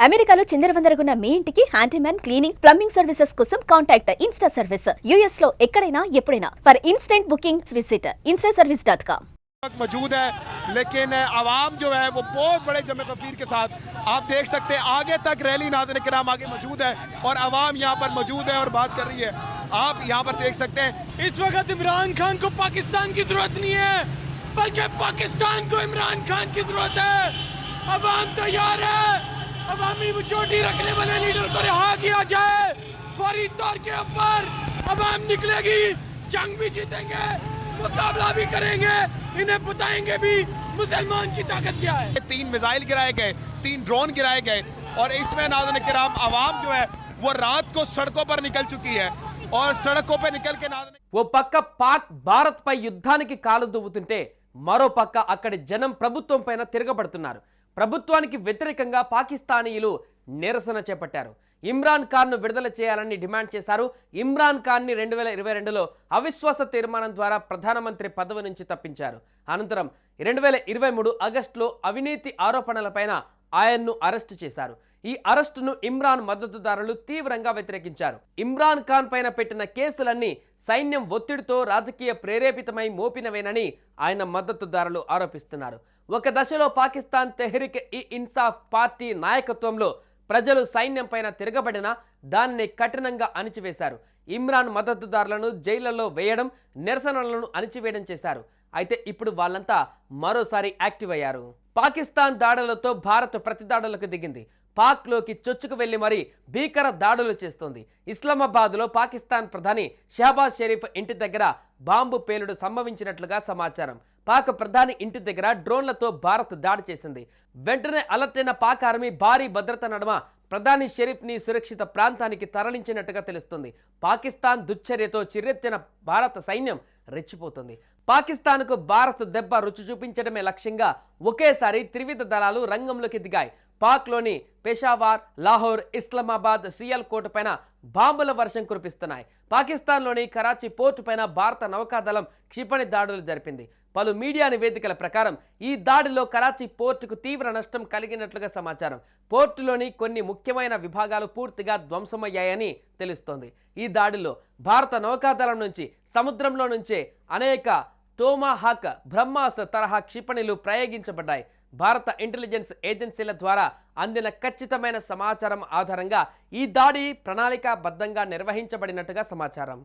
అమెరికాలో చిందరవందరగున్న మీ ఇంటికి handyman cleaning plumbing services కోసం కాంటాక్ట్ ఇన్స్టా సర్వీస్ यूएस లో ఎక్కడైనా ఎప్పుడైనా for instant bookings visit instaservice.com। मौजूद है लेकिन आवाम जो है वो बहुत बड़े जमे कफीर के साथ आप देख सकते हैं आगे तक रैली नाज़रीन किराम आगे मौजूद है और आवाम यहाँ पर मौजूद है और बात कर रही है। आप यहाँ पर देख सकते हैं इस वक्त इमरान खान को पाकिस्तान की जरूरत नहीं है बल्कि पाकिस्तान को इमरान खान की जरूरत है। आवाम तैयार है, अवामी मेजॉरिटी रखने वाले लीडर को रिहा किया जाए। फौरी तौर के ऊपर आवाम निकलेगी, जंग भी जीतेंगे, मुकाबला भी करेंगे, इन्हें बताएंगे भी मुसलमान की ताकत क्या है। 3 मिसाइल गिराए गए, 3 ड्रोन गिराए गए और इसमें नाज़रीन किराम आवाम जो है वो रात को सड़कों पर निकल चुकी है और सड़कों पर निकल के नाज़रीन ఓ పక్క పాక్ భారత్ పై యుద్ధానికి కాలు దువ్వుతుంటే మరో పక్క అక్కడి జనం ప్రభుత్వం పైన తిరగబడుతున్నారు। ప్రభుత్వానికి వ్యతిరేకంగా పాకిస్తానీయులు నిరసన చేపట్టారు। ఇమ్రాన్ ఖాన్ను విడుదల చేయాలని డిమాండ్ చేశారు। ఇమ్రాన్ ఖాన్ని 2022లో అవిశ్వాస తీర్మానం ద్వారా ప్రధానమంత్రి పదవి నుంచి తప్పించారు। అనంతరం 2023 ఆగస్టులో అవినీతి ఆరోపణలపైన ఆయన్ను అరెస్టు చేశారు। ఈ అరెస్టును ఇమ్రాన్ మద్దతుదారులు తీవ్రంగా వ్యతిరేకించారు। ఇమ్రాన్ ఖాన్ పైన పెట్టిన కేసులన్నీ సైన్యం ఒత్తిడితో రాజకీయ ప్రేరేపితమై మోపినవేనని ఆయన మద్దతుదారులు ఆరోపిస్తున్నారు। ఒక దశలో పాకిస్తాన్ తెహ్రీక్ ఇ ఇన్సాఫ్ పార్టీ నాయకత్వంలో ప్రజలు సైన్యం పైన తిరగబడినా దాన్ని కఠినంగా అణిచివేశారు। ఇమ్రాన్ మద్దతుదారులను జైళ్లలో వేయడం, నిరసనలను అణిచివేయడం చేశారు। అయితే ఇప్పుడు వాళ్ళంతా మరోసారి యాక్టివ్ అయ్యారు। పాకిస్తాన్ దాడులతో భారత్ ప్రతిదాడులకు దిగింది। పాక్లోకి చొచ్చుకు వెళ్లి మరీ భీకర దాడులు చేస్తోంది। ఇస్లామాబాద్లో పాకిస్తాన్ ప్రధాని షహబాజ్ షరీఫ్ ఇంటి దగ్గర బాంబు పేలుడు సంభవించినట్లుగా సమాచారం। పాక్ ప్రధాని ఇంటి దగ్గర డ్రోన్లతో భారత్ దాడి చేసింది। వెంటనే అలర్ట్ అయిన పాక్ ఆర్మీ భారీ భద్రత నడుమ ప్రధాని షరీఫ్ని సురక్షిత ప్రాంతానికి తరలించినట్టుగా తెలుస్తుంది। పాకిస్తాన్ దుశ్చర్యతో చిర్రెత్తిన భారత సైన్యం రెచ్చిపోతుంది। పాకిస్తాన్కు భారత్ దెబ్బ రుచి చూపించడమే లక్ష్యంగా ఒకేసారి త్రివిధ దళాలు రంగంలోకి దిగాయి। పాక్లోని పెషావార్, లాహోర్, ఇస్లామాబాద్, సియాల్కోట్ పైన బాంబుల వర్షం కురిపిస్తున్నాయి। పాకిస్తాన్లోని కరాచీ పోర్టు పైన భారత నౌకాదళం క్షిపణి దాడులు జరిపింది। పలు మీడియా నివేదికల ప్రకారం ఈ దాడిలో కరాచీ పోర్టుకు తీవ్ర నష్టం కలిగినట్లుగా సమాచారం। పోర్టులోని కొన్ని ముఖ్యమైన విభాగాలు పూర్తిగా ధ్వంసమయ్యాయని తెలుస్తోంది। ఈ దాడిలో భారత నౌకాదళం నుంచి సముద్రంలో నుంచే అనేక టోమాహాక్, బ్రహ్మాస్ తరహా క్షిపణులు ప్రయోగించబడ్డాయి। భారత ఇంటెలిజెన్స్ ఏజెన్సీల ద్వారా అందిన ఖచ్చితమైన సమాచారం ఆధారంగా ఈ దాడి ప్రణాళికాబద్ధంగా నిర్వహించబడినట్టుగా సమాచారం।